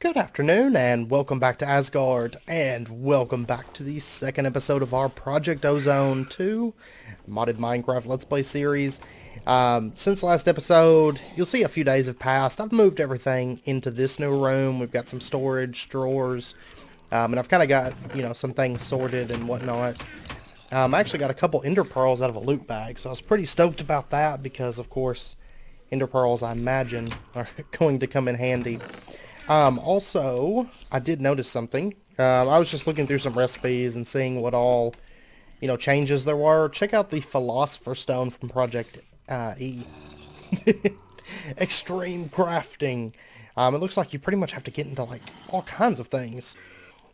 Good afternoon and welcome back to Asgard and welcome back to the second episode of our Project Ozone 2 modded Minecraft Let's Play series. Since last episode, you'll see a few days have passed. I've moved everything into this new room. We've got some storage, drawers, and I've kind of got, some things sorted and whatnot. I actually got a couple ender pearls out of a loot bag, so I was pretty stoked about that because, of course, ender pearls, I imagine, are going to come in handy. Also, I did notice something. I was just looking through some recipes and seeing what all, changes there were. Check out the Philosopher stone from Project E. Extreme crafting. It looks like you pretty much have to get into, all kinds of things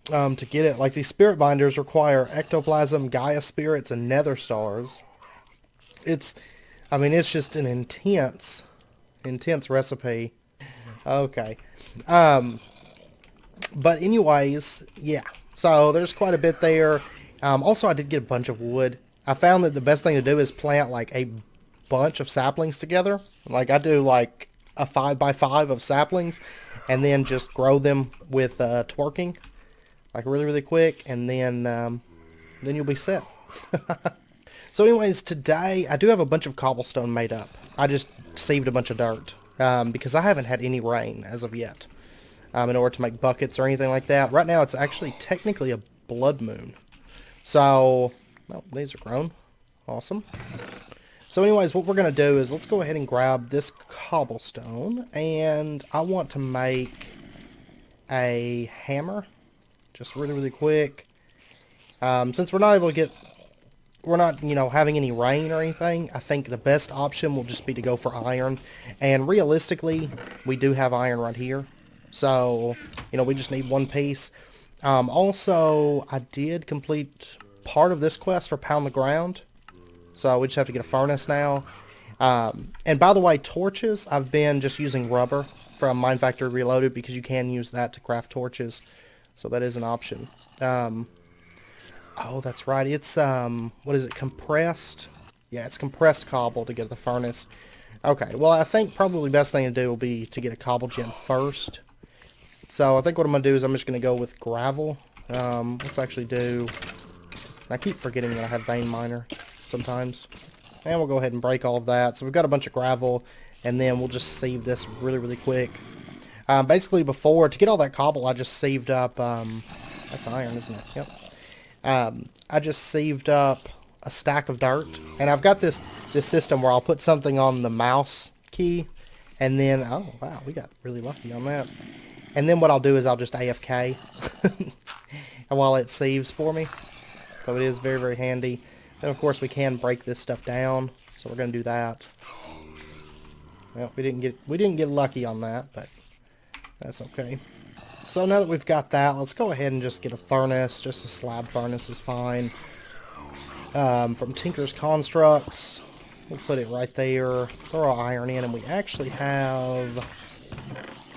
to get it. Like, these spirit binders require ectoplasm, Gaia spirits, and nether stars. It's just an intense recipe. Okay. But anyways, yeah. So there's quite a bit there. Also, I did get a bunch of wood. I found that the best thing to do is plant like a bunch of saplings together. Like I do like a 5x5 of saplings and then just grow them with twerking like really quick, and then you'll be set. So anyways, today I do have a bunch of cobblestone made up. I just saved a bunch of dirt. Because I haven't had any rain as of yet in order to make buckets or anything like that. Right now it's actually technically a blood moon. So, well, these are grown. Awesome. So anyways, what we're going to do is let's go ahead and grab this cobblestone, and I want to make a hammer just really quick. Since we're not able to get... We're not, having any rain or anything, I think the best option will just be to go for iron. And realistically, we do have iron right here. So, we just need one piece. Also, I did complete part of this quest for Pound the Ground. So we just have to get a furnace now. And by the way, torches, I've been just using rubber from Mine Factory Reloaded because you can use that to craft torches. So that is an option. Oh, that's right. It's, what is it, compressed? Yeah, it's compressed cobble to get the furnace. Okay, well, I think probably the best thing to do will be to get a cobblegen first. So I think what I'm going to do is I'm just going to go with gravel. Let's actually do... I keep forgetting that I have vein miner sometimes. And we'll go ahead and break all of that. So we've got a bunch of gravel, and then we'll just save this really quick. Basically, before, to get all that cobble, I just saved up... that's iron, isn't it? Yep. I just saved up a stack of dirt, and I've got this system where I'll put something on the mouse key, and then, oh wow, we got really lucky on that. And then what I'll do is I'll just AFK while it saves for me. So it is very handy. Then of course we can break this stuff down, so we're gonna do that. Well, we didn't get lucky on that, but that's okay. So now that we've got that, let's go ahead and just get a furnace. Just a slab furnace is fine. From Tinker's Constructs, we'll put it right there. Throw our iron in, and we actually have...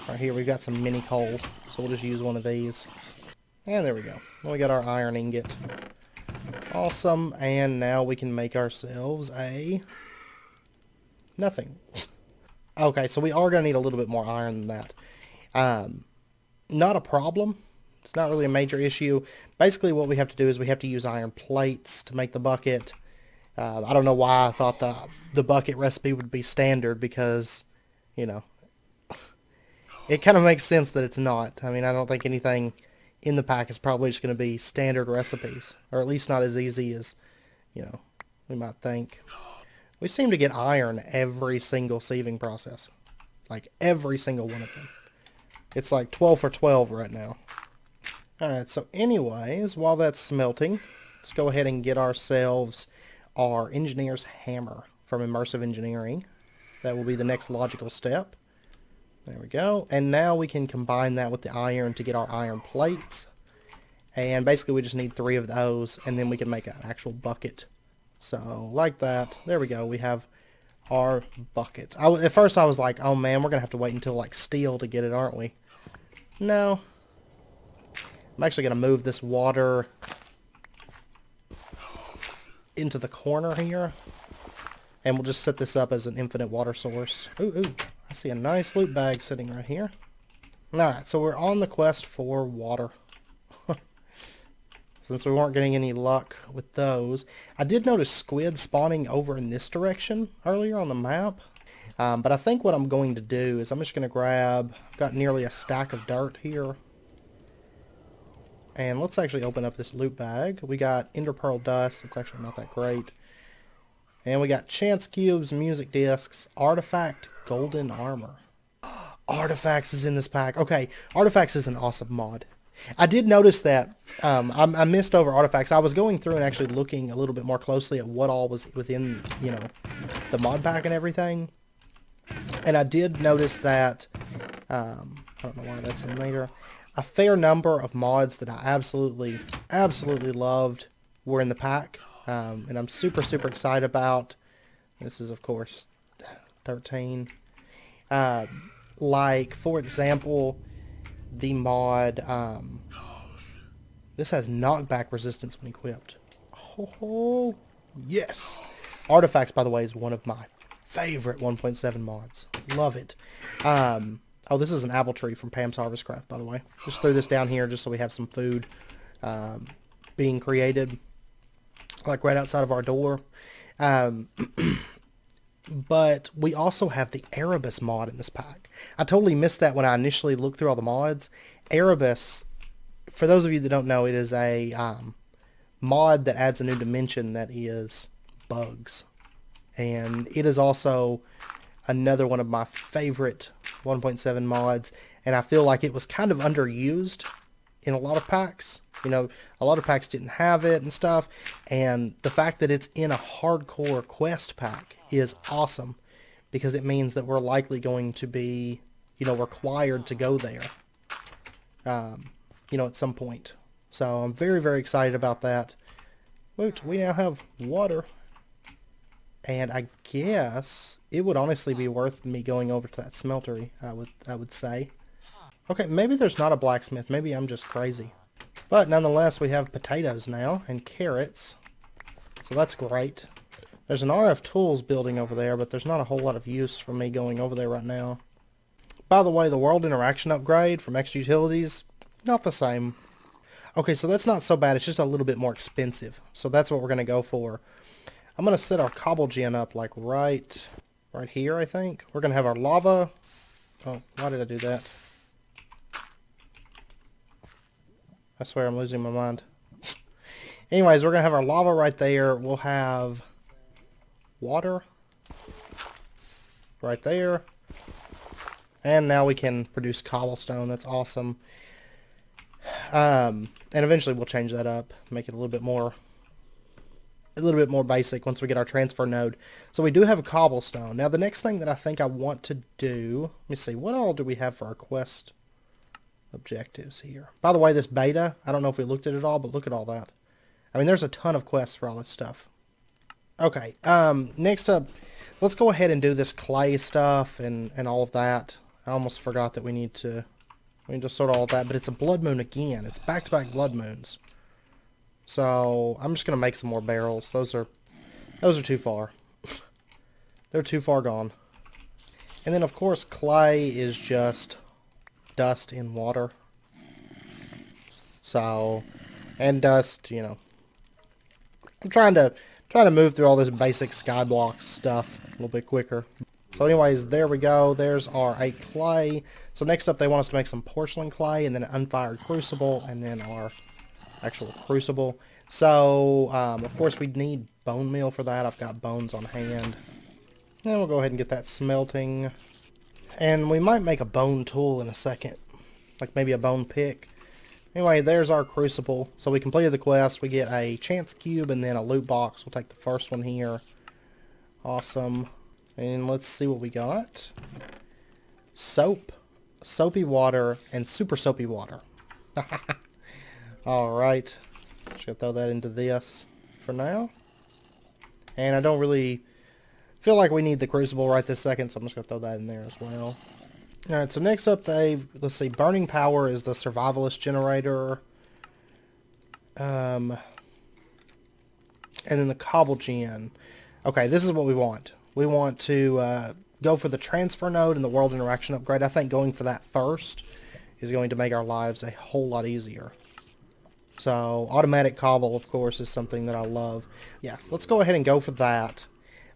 Right here, we've got some mini coal, so we'll just use one of these. And there we go. Well, we got our iron ingot. Awesome, and now we can make ourselves a... nothing. Okay, so we are going to need a little bit more iron than that. Not a problem. It's not really a major issue. Basically what we have to do is we have to use iron plates to make the bucket. I don't know why I thought the bucket recipe would be standard because, it kind of makes sense that it's not. I mean, I don't think anything in the pack is probably just going to be standard recipes, or at least not as easy as, we might think. We seem to get iron every single sieving process. Like every single one of them. It's like 12 for 12 right now. Alright, so anyways, while that's smelting, let's go ahead and get ourselves our engineer's hammer from Immersive Engineering. That will be the next logical step. There we go. And now we can combine that with the iron to get our iron plates. And basically we just need 3 of those, and then we can make an actual bucket. So, like that. There we go. We have our bucket. At first I was like, oh man, we're going to have to wait until like steel to get it, aren't we? No. I'm actually going to move this water into the corner here. And we'll just set this up as an infinite water source. Ooh, I see a nice loot bag sitting right here. Alright, so we're on the quest for water. Since we weren't getting any luck with those. I did notice squid spawning over in this direction earlier on the map. But I think what I'm going to do is I'm just going to grab... I've got nearly a stack of dirt here. And let's actually open up this loot bag. We got ender pearl dust. It's actually not that great. And we got chance cubes, music discs, artifact, golden armor. Artifacts is in this pack. Okay, Artifacts is an awesome mod. I did notice that I missed over Artifacts. I was going through and actually looking a little bit more closely at what all was within, you know, the mod pack and everything. And I did notice that, I don't know why that's in later, a fair number of mods that I absolutely loved were in the pack. And I'm super excited about. This is, of course, 13. Like, for example, the mod, this has knockback resistance when equipped. Oh, yes! Artifacts, by the way, is one of my favorite 1.7 mods. Love it. Oh, this is an apple tree from Pam's Harvest Craft, by the way. Just threw this down here just so we have some food being created, like right outside of our door. But we also have the Erebus mod in this pack. I totally missed that when I initially looked through all the mods. Erebus, for those of you that don't know, it is a mod that adds a new dimension that is bugs. And it is also another one of my favorite 1.7 mods. And I feel like it was kind of underused in a lot of packs. You know, a lot of packs didn't have it and stuff. And the fact that it's in a hardcore quest pack is awesome, because it means that we're likely going to be, you know, required to go there, you know, at some point. So I'm very excited about that. Wait, we now have water. And I guess it would honestly be worth me going over to that smeltery, I would say. Okay, maybe there's not a blacksmith. Maybe I'm just crazy. But nonetheless, we have potatoes now and carrots. So that's great. There's an RF Tools building over there, but there's not a whole lot of use for me going over there right now. By the way, the world interaction upgrade from Extra Utilities, not the same. Okay, so that's not so bad. It's just a little bit more expensive. So that's what we're going to go for. I'm going to set our cobblegen up like right here, I think. We're going to have our lava. Oh, why did I do that? I swear I'm losing my mind. Anyways, we're going to have our lava right there. We'll have water right there. And now we can produce cobblestone. That's awesome. And eventually we'll change that up, make it a little bit more basic once we get our transfer node. So we do have a cobblestone. Now the next thing that I think I want to do, let me see, what all do we have for our quest objectives here? By the way, this beta, I don't know if we looked at it all, but look at all that. I mean, there's a ton of quests for all this stuff. Okay, next up, let's go ahead and do this clay stuff and all of that. I almost forgot that we need to sort all of that, but it's a blood moon again. It's back-to-back blood moons. So I'm just gonna make some more barrels. Those are too far. They're too far gone. And then of course clay is just dust in water. So, and dust, you know. I'm trying to move through all this basic skyblock stuff a little bit quicker. So anyways, there we go. There's our 8 clay. So next up they want us to make some porcelain clay and then an unfired crucible and then our actual crucible. So, of course we need bone meal for that. I've got bones on hand. And we'll go ahead and get that smelting. And we might make a bone tool in a second. Like maybe a bone pick. Anyway, there's our crucible. So we completed the quest. We get a chance cube and then a loot box. We'll take the first one here. Awesome. And let's see what we got. Soap, soapy water, and super soapy water. Alright. Just gonna throw that into this for now. And I don't really feel like we need the crucible right this second, so I'm just gonna throw that in there as well. Alright, so next up let's see, burning power is the Survivalist Generator. And then the cobblegen. Okay, this is what we want. We want to go for the transfer node and the world interaction upgrade. I think going for that first is going to make our lives a whole lot easier. So automatic cobble, of course, is something that I love. Yeah, let's go ahead and go for that.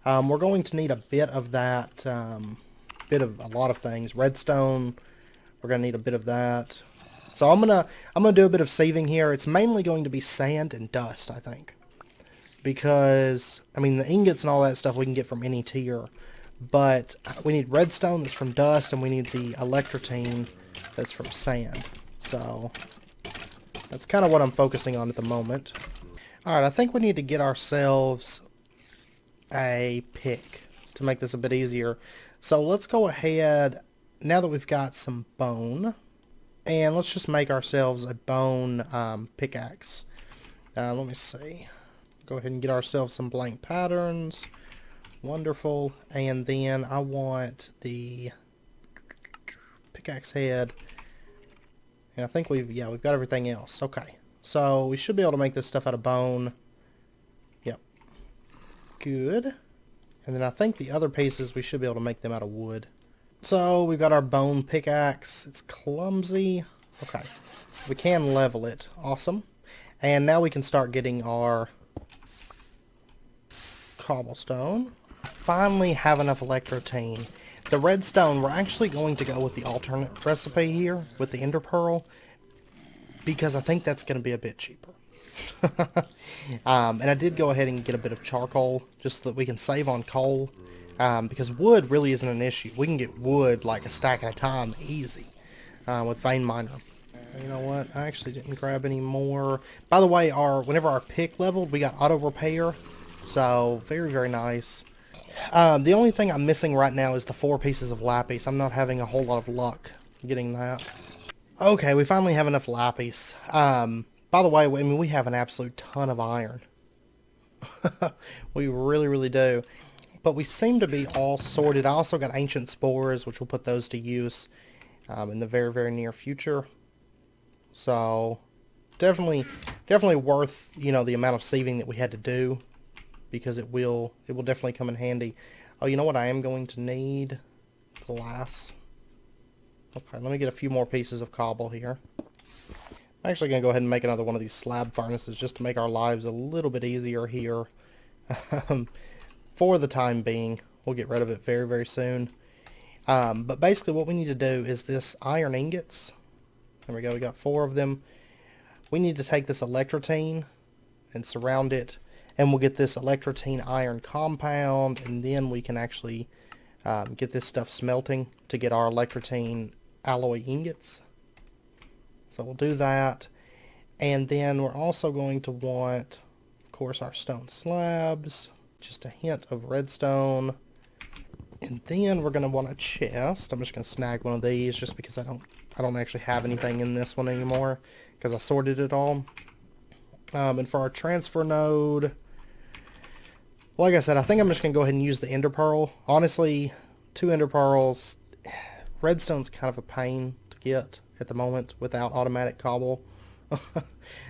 We're going to need a bit of that, bit of a lot of things. Redstone, we're going to need a bit of that. So I'm gonna do a bit of saving here. It's mainly going to be sand and dust, I think, because I mean the ingots and all that stuff we can get from any tier, but we need redstone that's from dust, and we need the electrotine that's from sand. So that's kind of what I'm focusing on at the moment. Alright, I think we need to get ourselves a pick to make this a bit easier. So let's go ahead, now that we've got some bone, and let's just make ourselves a bone pickaxe. Let me see. Go ahead and get ourselves some blank patterns. Wonderful. And then I want the pickaxe head. And I think we've got everything else. Okay. So we should be able to make this stuff out of bone. Yep. Good. And then I think the other pieces we should be able to make them out of wood. So we've got our bone pickaxe. It's clumsy. Okay. We can level it. Awesome. And now we can start getting our cobblestone. Finally have enough electrotine. The redstone, we're actually going to go with the alternate recipe here with the ender pearl, because I think that's going to be a bit cheaper. And I did go ahead and get a bit of charcoal just so that we can save on coal, because wood really isn't an issue. We can get wood like a stack at a time easy with vein miner. You know what? I actually didn't grab any more. By the way, whenever our pick leveled, we got auto repair, so very, very nice. The only thing I'm missing right now is the 4 pieces of lapis. I'm not having a whole lot of luck getting that. Okay, we finally have enough lapis. By the way, I mean, we have an absolute ton of iron. We really, really do. But we seem to be all sorted. I also got ancient spores, which we'll put those to use in the very, very near future. So definitely worth, you know, the amount of saving that we had to do, because it will definitely come in handy. Oh, you know what I am going to need? Glass. Okay, let me get a few more pieces of cobble here. I'm actually going to go ahead and make another one of these slab furnaces just to make our lives a little bit easier here. For the time being. We'll get rid of it very, very soon. But basically what we need to do is this iron ingots. There we go, we got 4 of them. We need to take this electrotine and surround it, and we'll get this electrotine iron compound, and then we can actually get this stuff smelting to get our electrotine alloy ingots. So we'll do that, and then we're also going to want, of course, our stone slabs, just a hint of redstone, and then we're going to want a chest. I'm just going to snag one of these just because I don't actually have anything in this one anymore because I sorted it all. And for our transfer node, like I said, I think I'm just going to go ahead and use the ender pearl. Honestly, 2 ender pearls, redstone's kind of a pain to get at the moment without automatic cobble.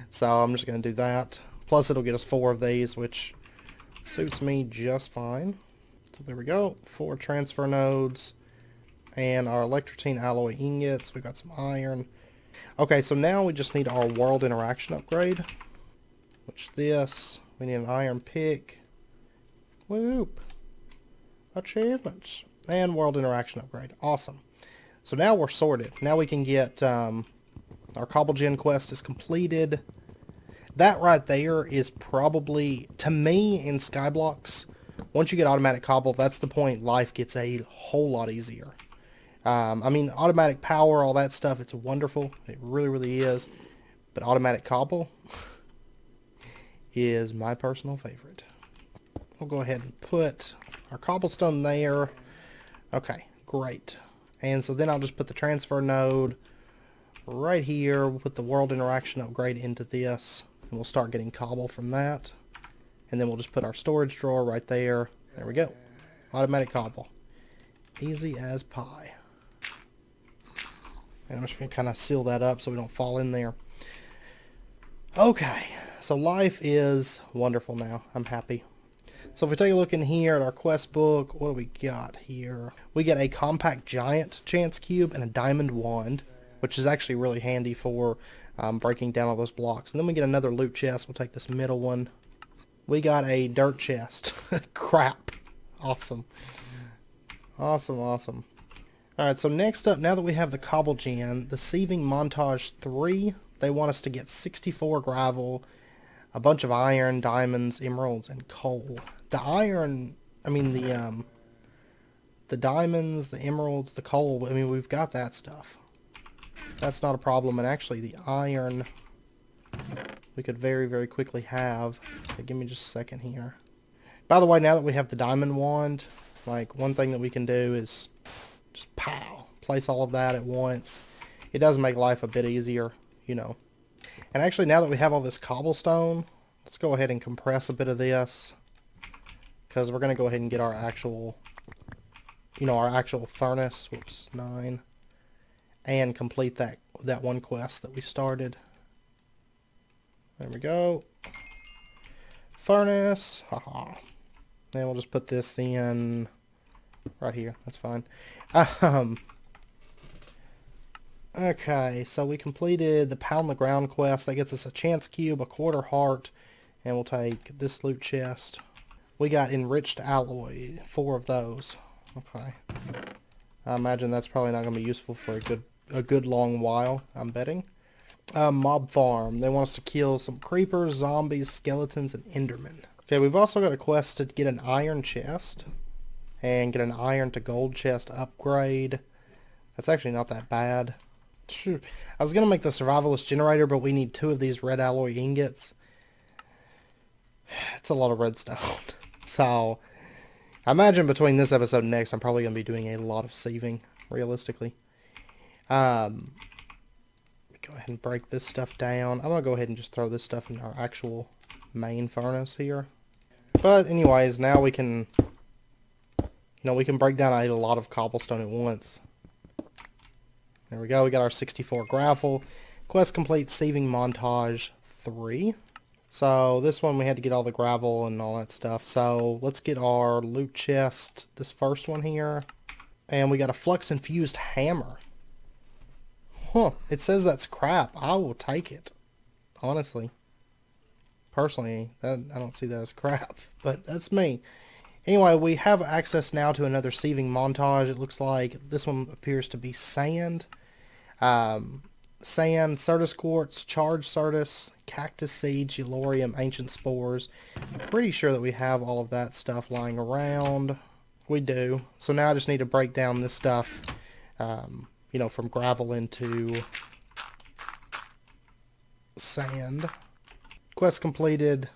So I'm just going to do that. Plus it'll get us 4 of these, which suits me just fine. So there we go, 4 transfer nodes. And our electrotine alloy ingots. We got some iron. Okay, so now we just need our world interaction upgrade. Which this, we need an iron pick. Whoop. Achievements. And world interaction upgrade. Awesome. So now we're sorted. Now we can get, our cobblegen quest is completed. That right there is probably, to me, in Skyblocks, once you get automatic cobble, that's the point life gets a whole lot easier. I mean, automatic power, all that stuff, it's wonderful. It really, really is. But automatic cobble is my personal favorite. We'll go ahead and put our cobblestone there. Okay, great. And so then I'll just put the transfer node right here. We'll put the world interaction upgrade into this, and we'll start getting cobble from that. And then we'll just put our storage drawer right there. There we go. Automatic cobble. Easy as pie. And I'm just going to kind of seal that up so we don't fall in there. Okay, so life is wonderful now. I'm happy. So if we take a look in here at our quest book, what do we got here? We get a compact giant chance cube and a diamond wand, which is actually really handy for breaking down all those blocks. And then we get another loot chest. We'll take this middle one. We got a dirt chest. Crap. Awesome. Awesome, awesome. Alright, so next up, now that we have the cobblegen, the sieving montage 3, they want us to get 64 gravel, a bunch of iron, diamonds, emeralds, and coal. The iron, I mean the diamonds, the emeralds, the coal, I mean, we've got that stuff. That's not a problem, and actually the iron we could very, very quickly have. Okay, give me just a second here. By the way, now that we have the diamond wand, like, one thing that we can do is just pow, place all of that at once. It does make life a bit easier, you know. And actually, now that we have all this cobblestone, let's go ahead and compress a bit of this, because we're going to go ahead and get our actual, you know, our actual furnace. Whoops, 9. And complete that one quest that we started. There we go. Furnace. Haha. Then we'll just put this in right here. That's fine. Okay, so we completed the Pound the Ground quest. That gets us a chance cube, a quarter heart, and we'll take this loot chest. We got Enriched Alloy, 4 of those. Okay. I imagine that's probably not going to be useful for a good long while, I'm betting. Mob farm. They want us to kill some creepers, zombies, skeletons, and endermen. Okay, we've also got a quest to get an iron chest and get an iron to gold chest upgrade. That's actually not that bad. I was going to make the Survivalist Generator, but we need 2 of these red alloy ingots. It's a lot of redstone. So, I imagine between this episode and next, I'm probably going to be doing a lot of sieving, realistically. Go ahead and break this stuff down. I'm going to go ahead and just throw this stuff in our actual main furnace here. But anyways, now we can, you know, we can break down a lot of cobblestone at once. There we go. We got our 64 gravel. Quest complete, sieving montage 3. So this one we had to get all the gravel and all that stuff. So let's get our loot chest, this first one here. And we got a flux infused hammer. Huh, it says that's crap. I will take it. Honestly. Personally, I don't see that as crap. But that's me. Anyway, we have access now to another sieving montage. It looks like this one appears to be sand. Sand, Certus quartz, charged Certus, cactus seeds, Eulorium, ancient spores. Pretty sure that we have all of that stuff lying around. We do. So now I just need to break down this stuff, you know, from gravel into sand. Quest completed.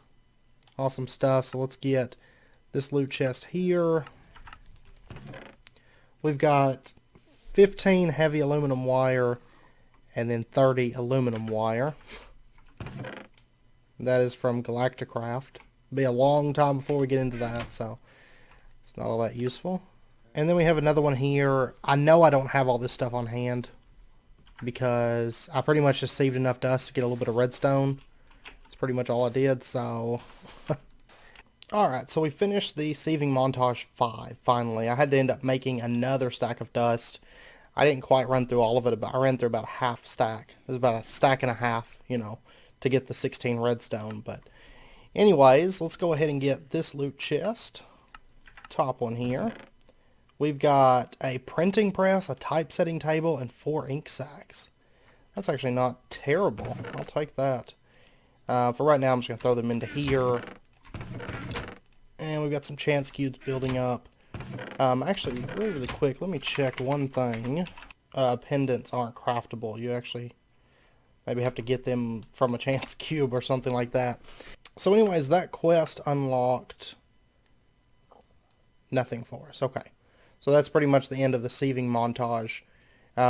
Awesome stuff. So let's get this loot chest here. We've got 15 heavy aluminum wire and then 30 aluminum wire. That is from Agricraft. It'll be a long time before we get into that, so it's not all that useful. And then we have another one here. I know I don't have all this stuff on hand because I pretty much just saved enough dust to get a little bit of redstone. That's pretty much all I did, so... Alright, so we finished the sieving montage 5, finally. I had to end up making another stack of dust. I didn't quite run through all of it, but I ran through about a half stack. It was about a stack and a half, you know, to get the 16 redstone. But anyways, let's go ahead and get this loot chest. Top one here. We've got a printing press, a typesetting table, and 4 ink sacks. That's actually not terrible. I'll take that. For right now, I'm just going to throw them into here. And we've got some chance cubes building up. Actually, really, really quick, let me check one thing. Pendants aren't craftable. You actually maybe have to get them from a chance cube or something like that. So anyways, that quest unlocked nothing for us. Okay. So that's pretty much the end of the sieving montage.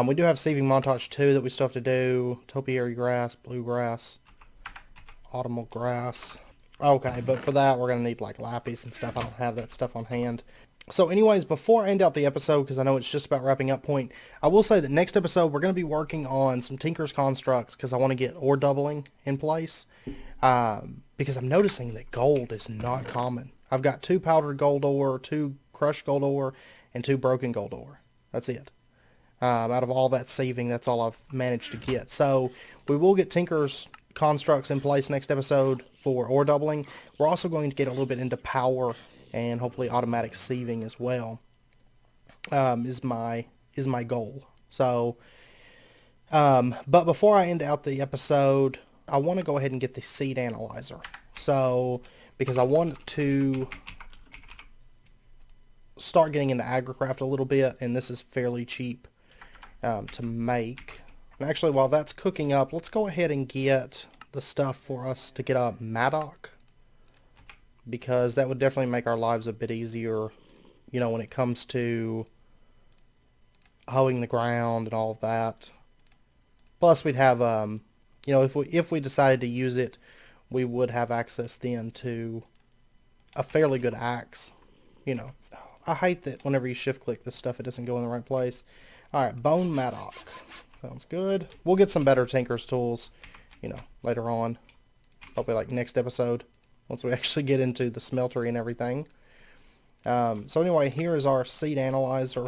We do have sieving montage 2 that we still have to do. Topiary grass, bluegrass, autumnal grass. Okay, but for that, we're going to need, like, lapis and stuff. I don't have that stuff on hand. So, anyways, before I end out the episode, because I know it's just about wrapping up point, I will say that next episode, we're going to be working on some Tinker's Constructs, because I want to get ore doubling in place. Because I'm noticing that gold is not common. I've got 2 powdered gold ore, 2 crushed gold ore, and 2 broken gold ore. That's it. Out of all that sieving, that's all I've managed to get. So we will get Tinker's constructs in place next episode for ore doubling. We're also going to get a little bit into power and hopefully automatic sieving as well. Is my goal. So, but before I end out the episode, I want to go ahead and get the seed analyzer. So, because I want to start getting into agricraft a little bit, and this is fairly cheap to make. And actually, while that's cooking up, let's go ahead and get the stuff for us to get a mattock, because that would definitely make our lives a bit easier, you know, when it comes to hoeing the ground and all of that. Plus, we'd have, you know, if we decided to use it, we would have access then to a fairly good axe, you know. I hate that whenever you shift click this stuff, it doesn't go in the right place. Alright, bone mattock. Sounds good. We'll get some better Tinker's tools, you know, later on. Probably like next episode, once we actually get into the smeltery and everything. So anyway, here is our seed analyzer.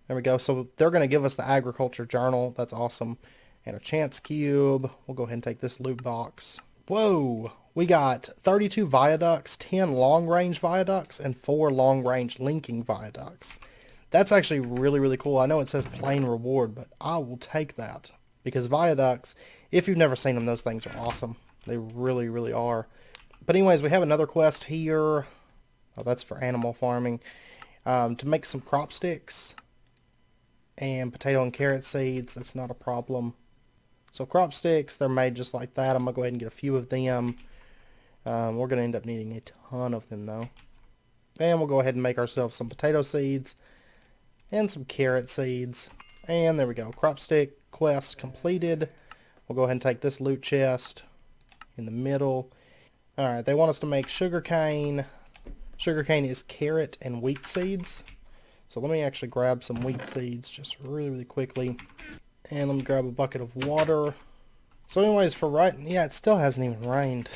There we go. So they're going to give us the agriculture journal. That's awesome. And a chance cube. We'll go ahead and take this loot box. Whoa! We got 32 viaducts, 10 long-range viaducts, and 4 long-range linking viaducts. That's actually really, really cool. I know it says plain reward, but I will take that. Because viaducts, if you've never seen them, those things are awesome. They really, really are. But anyways, we have another quest here. Oh, that's for animal farming. To make some crop sticks. And potato and carrot seeds. That's not a problem. So crop sticks, they're made just like that. I'm going to go ahead and get a few of them. We're going to end up needing a ton of them, though. And we'll go ahead and make ourselves some potato seeds. And some carrot seeds. And there we go. Crop stick quest completed. We'll go ahead and take this loot chest in the middle. Alright, they want us to make sugarcane. Sugarcane is carrot and wheat seeds. So let me actually grab some wheat seeds just really, really quickly. And let me grab a bucket of water. So anyways, for right... Yeah, it still hasn't even rained.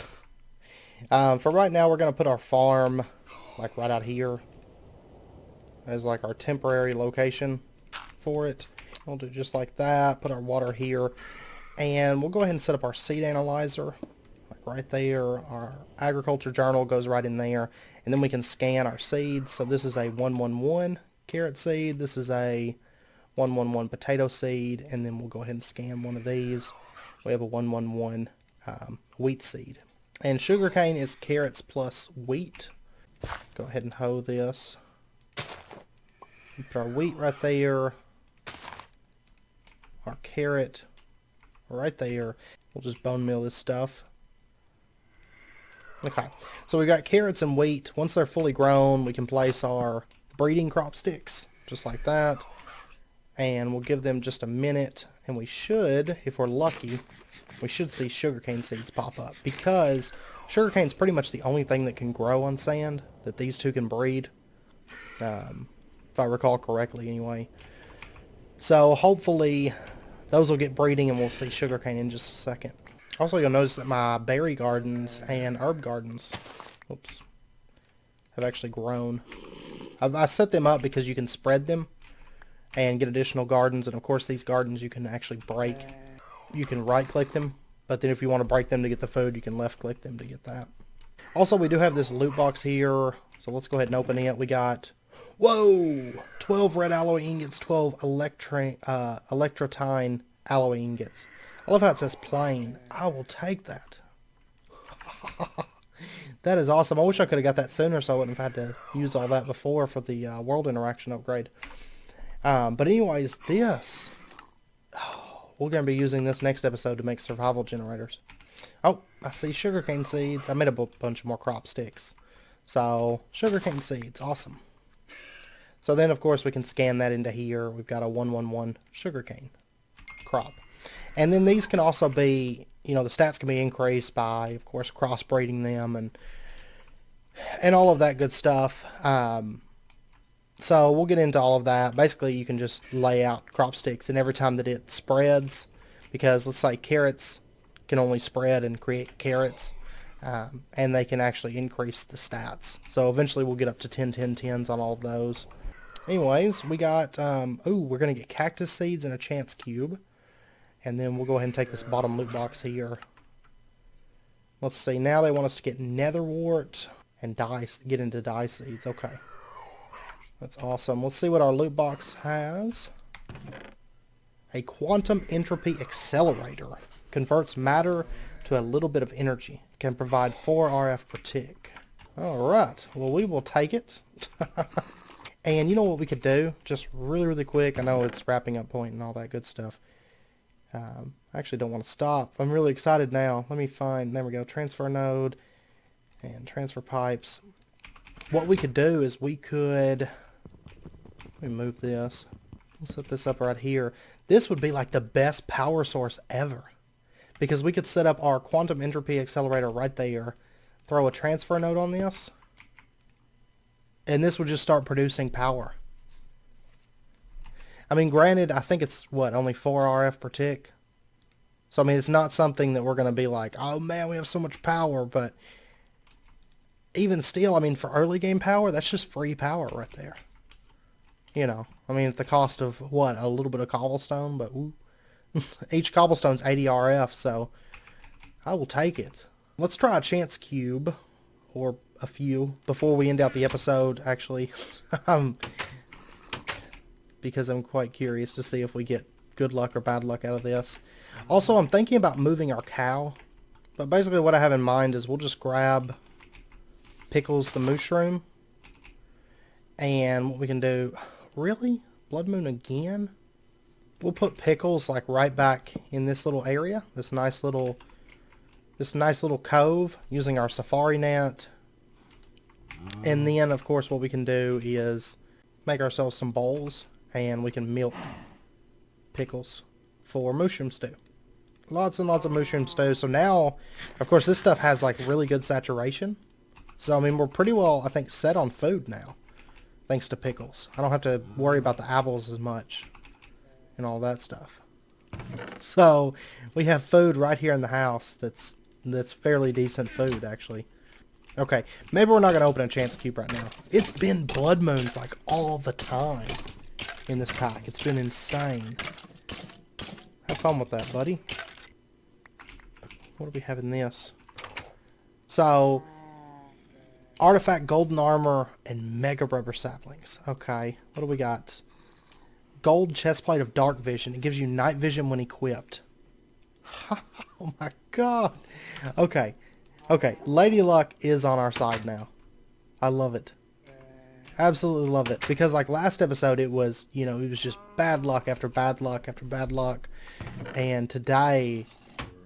For right now, we're going to put our farm, like, right out here. As, like, our temporary location for it. We'll do just like that. Put our water here. And we'll go ahead and set up our seed analyzer. Like, right there. Our agriculture journal goes right in there. And then we can scan our seeds. So this is a 111 carrot seed. This is a 111 potato seed, and then we'll go ahead and scan one of these. We have a 111 wheat seed. And sugarcane is carrots plus wheat. Go ahead and hoe this. Put our wheat right there. Our carrot right there. We'll just bone meal this stuff. Okay, so we've got carrots and wheat. Once they're fully grown, we can place our breeding crop sticks, just like that. And we'll give them just a minute, and we should, if we're lucky, we should see sugarcane seeds pop up, because sugarcane's pretty much the only thing that can grow on sand that these two can breed, if I recall correctly anyway. So hopefully those will get breeding, and we'll see sugarcane in just a second. Also, you'll notice that my berry gardens and herb gardens, oops, have actually grown. I set them up because you can spread them and get additional gardens, and of course these gardens you can actually break. You can right click them, but then if you want to break them to get the food, you can left click them to get that. Also, we do have this loot box here, so let's go ahead and open it. We got, whoa, 12 red alloy ingots, 12 electrotine alloy ingots. I love how it says plain. I will take that. That is awesome. I wish I could have got that sooner so I wouldn't have had to use all that before for the world interaction upgrade. But anyways, this, we're going to be using this next episode to make survival generators. Oh, I see sugarcane seeds. I made a bunch more crop sticks. So, sugarcane seeds, awesome. So then, of course, we can scan that into here. We've got a 111 sugarcane crop. And then these can also be, you know, the stats can be increased by, of course, crossbreeding them and all of that good stuff. So we'll get into all of that. Basically, you can just lay out crop sticks, and every time that it spreads, because let's say carrots can only spread and create carrots, and they can actually increase the stats. So eventually we'll get up to 10, 10, 10s on all of those. Anyways, we got, ooh, we're going to get cactus seeds and a chance cube. And then we'll go ahead and take this bottom loot box here. Let's see, now they want us to get nether wart and get into dye seeds. Okay. That's awesome. Let's see what our loot box has. A quantum entropy accelerator. Converts matter to a little bit of energy. Can provide 4 RF per tick. Alright, well we will take it. And you know what we could do? Just really, really quick. I know it's wrapping up point and all that good stuff. I actually don't want to stop. I'm really excited now. Let me find, there we go, transfer node and transfer pipes. What we could do is we could, let me move this. We'll set this up right here. This would be like the best power source ever. Because we could set up our quantum entropy accelerator right there, throw a transfer node on this, and this would just start producing power. I mean, granted, I think it's, what, only 4 RF per tick? So, I mean, it's not something that we're going to be like, oh man, we have so much power, but even still, I mean, for early game power, that's just free power right there. You know, I mean, at the cost of, what, a little bit of cobblestone, but ooh. Each cobblestone's 80 RF, so I will take it. Let's try a chance cube, or a few, before we end out the episode, actually. Because I'm quite curious to see if we get good luck or bad luck out of this. Also, I'm thinking about moving our cow. But basically what I have in mind is we'll just grab Pickles the mushroom. And what we can do... Really? Blood Moon again? We'll put Pickles like right back in this little area. This nice little cove using our safari net. And then, of course, what we can do is make ourselves some bowls. And we can milk Pickles for mushroom stew. Lots and lots of mushroom stew. So now, of course, this stuff has like really good saturation. So, I mean, we're pretty well, I think, set on food now. Thanks to Pickles. I don't have to worry about the apples as much. And all that stuff. So, we have food right here in the house that's fairly decent food, actually. Okay, maybe we're not going to open a chance cube right now. It's been blood moons like all the time in this pack. It's been insane. Have fun with that, buddy. What do we have in this? So, artifact golden armor and mega rubber saplings. Okay, what do we got? Gold chestplate of dark vision. It gives you night vision when equipped. Oh my god. Okay, okay. Lady Luck is on our side now. I love it. Absolutely love it. Because like last episode it was, you know, it was just bad luck after bad luck after bad luck. And today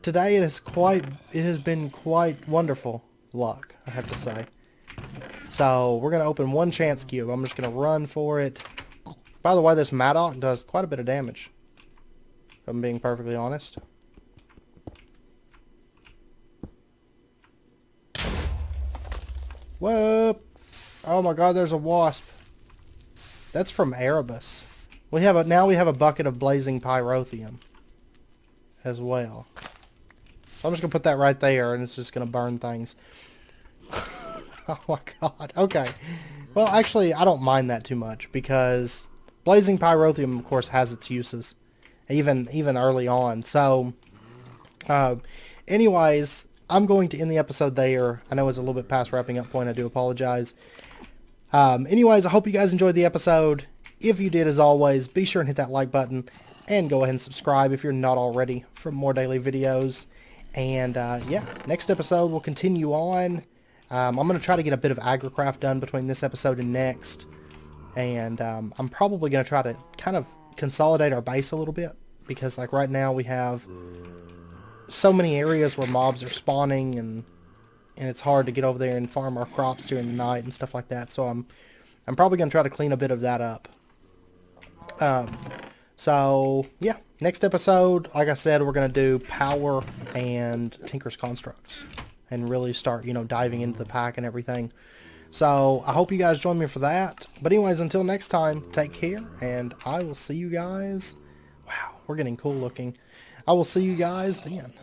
it has been quite wonderful luck, I have to say. So we're going to open one chance cube. I'm just going to run for it. By the way, this Maddock does quite a bit of damage, if I'm being perfectly honest. Whoop! Oh my god, there's a wasp. That's from Erebus. Now we have a bucket of blazing pyrotheum as well. So I'm just gonna put that right there, and it's just gonna burn things. Oh my god. Okay. Well, actually, I don't mind that too much because blazing pyrotheum, of course, has its uses, even early on. So, anyways, I'm going to end the episode there. I know it's a little bit past wrapping up point. I do apologize. Anyways, I hope you guys enjoyed the episode. If you did, as always, be sure and hit that like button and go ahead and subscribe if you're not already for more daily videos. And yeah, next episode we'll continue on. I'm going to try to get a bit of agricraft done between this episode and next. And I'm probably going to try to kind of consolidate our base a little bit. Because like right now we have so many areas where mobs are spawning and it's hard to get over there and farm our crops during the night and stuff like that. So I'm probably going to try to clean a bit of that up. So yeah, next episode, like I said, we're going to do power and Tinker's Constructs. And really start, you know, diving into the pack and everything. So, I hope you guys join me for that. But anyways, until next time, take care. And I will see you guys. Wow, we're getting cool looking. I will see you guys then.